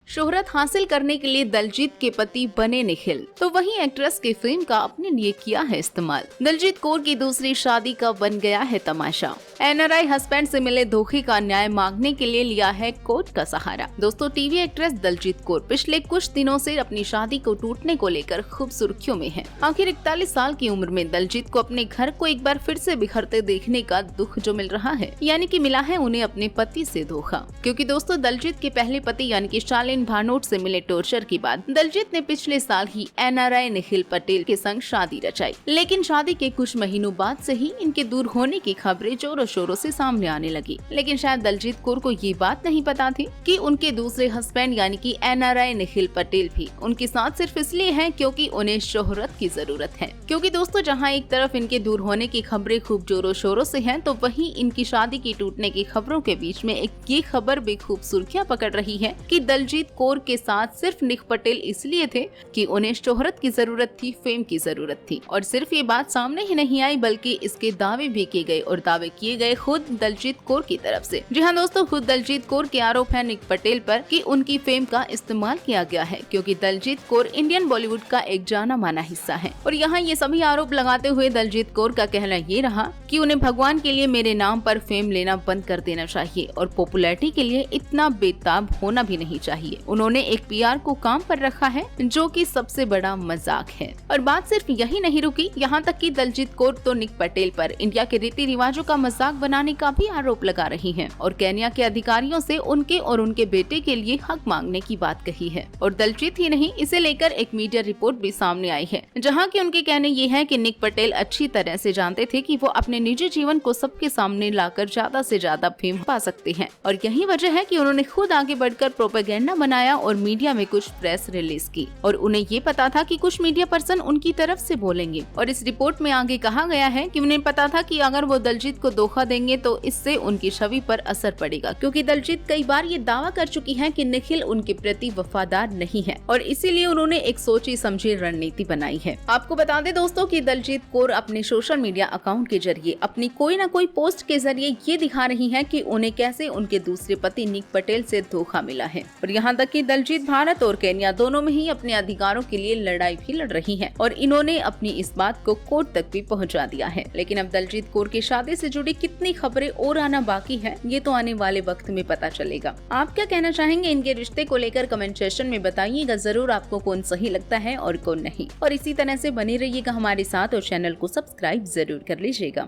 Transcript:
शोहरत हासिल करने के लिए दलजीत के पति बने निखिल, तो वहीं एक्ट्रेस की फेम का अपने लिए किया है इस्तेमाल। दलजीत कौर की दूसरी शादी का बन गया है तमाशा। एनआरआई हस्बैंड से मिले धोखे का न्याय मांगने के लिए लिया है कोर्ट का सहारा। दोस्तों, टीवी एक्ट्रेस दलजीत कौर पिछले कुछ दिनों से अपनी शादी को टूटने को लेकर खूब सुर्खियों में है। आखिर 41 साल की उम्र में दलजीत को अपने घर को एक बार फिर से बिखरते देखने का दुख जो मिल रहा है, यानी कि मिला है उन्हें अपने पति से धोखा। क्योंकि दोस्तों, दलजीत के पहले पति यानी कि शालिन भानोट से मिले टॉर्चर के बाद दलजीत ने पिछले साल ही एनआरआई निखिल पटेल के संग शादी रचाई। लेकिन शादी के कुछ महीनों बाद से ही इनके दूर होने की खबरें जोरों शोरों से सामने आने लगी। लेकिन शायद दलजीत कौर को ये बात नहीं पता थी कि उनके दूसरे हस्बैंड यानी कि एनआरआई निखिल पटेल भी उनके साथ सिर्फ इसलिए हैं क्योंकि उन्हें शोहरत की जरूरत है। क्योंकि दोस्तों, जहां एक तरफ इनके दूर होने की खबरें खूब जोरों शोरों से हैं, तो वहीं इनकी शादी की टूटने की खबरों के बीच में एक ये खबर भी खूब सुर्खियां पकड़ रही है कि दलजीत कौर के साथ सिर्फ निक पटेल इसलिए थे कि उन्हें शोहरत की जरूरत थी, फेम की जरूरत थी। और सिर्फ ये बात सामने ही नहीं आई, बल्कि इसके दावे भी किए गए और दावे किए गए खुद दलजीत कौर की तरफ से। जी हाँ दोस्तों, खुद दलजीत कौर के आरोप है निक पटेल पर कि उनकी फेम का इस्तेमाल किया गया है, क्योंकि दलजीत कौर इंडियन बॉलीवुड का एक जाना माना हिस्सा है। और यहाँ ये सभी आरोप लगाते हुए दलजीत कौर का कहना ये रहा कि उन्हें भगवान के लिए मेरे नाम पर फेम लेना बंद कर देना चाहिए और पॉपुलैरिटी के लिए इतना बेताब होना भी नहीं चाहिए। उन्होंने एक पीआर को काम पर रखा है, जो कि सबसे बड़ा मजाक है। और बात सिर्फ यही नहीं रुकी, यहाँ तक कि दलजीत कौर तो निक पटेल पर इंडिया के रीति रिवाजों का मजाक बनाने का भी आरोप लगा रही हैं और केन्या के अधिकारियों से उनके और उनके बेटे के लिए हक मांगने की बात कही है। और दलजीत ही नहीं, इसे लेकर एक मीडिया रिपोर्ट भी सामने आई है, जहाँ की उनके कहने ये है कि निक पटेल अच्छी तरह से जानते थे कि वो अपने निजी जीवन को सबके सामने लाकर ज्यादा से ज्यादा फेम पा सकते हैं। और यही वजह है कि उन्होंने खुद आगे बढ़कर प्रोपेगेंडा बनाया और मीडिया में कुछ प्रेस रिलीज की। और उन्हें ये पता था कि कुछ मीडिया पर्सन उनकी तरफ से बोलेंगे। और इस रिपोर्ट में आगे कहा गया है कि उन्हें पता था कि अगर वो दलजीत को धोखा देंगे तो इससे उनकी छवि पर असर पड़ेगा, क्योंकि दलजीत कई बार ये दावा कर चुकी है कि निखिल उनके प्रति वफादार नहीं है और इसीलिए उन्होंने एक सोची समझी रणनीति बनाई है। आपको बता दें दोस्तों कि दलजीत कौर अपने सोशल मीडिया अकाउंट के जरिए अपनी कोई न कोई पोस्ट के जरिए ये दिखा रही है कि उन्हें कैसे उनके दूसरे पति निक पटेल से धोखा मिला है। और यहाँ तक कि दलजीत भारत और केन्या दोनों में ही अपने अधिकारों के लिए लड़ाई भी लड़ रही है और इन्होंने अपनी इस बात को कोर्ट तक भी पहुंचा दिया है। लेकिन अब दलजीत कौर की शादी से जुड़ी कितनी खबरें और आना बाकी है, ये तो आने वाले वक्त में पता चलेगा। आप क्या कहना चाहेंगे इनके रिश्ते को लेकर? कमेंट सेक्शन में बताइएगा जरूर आपको कौन सही लगता है और कौन नहीं। और इसी तरह से बने रहिएगा हमारे साथ और चैनल को सब्सक्राइब जरूर कर लीजिएगा।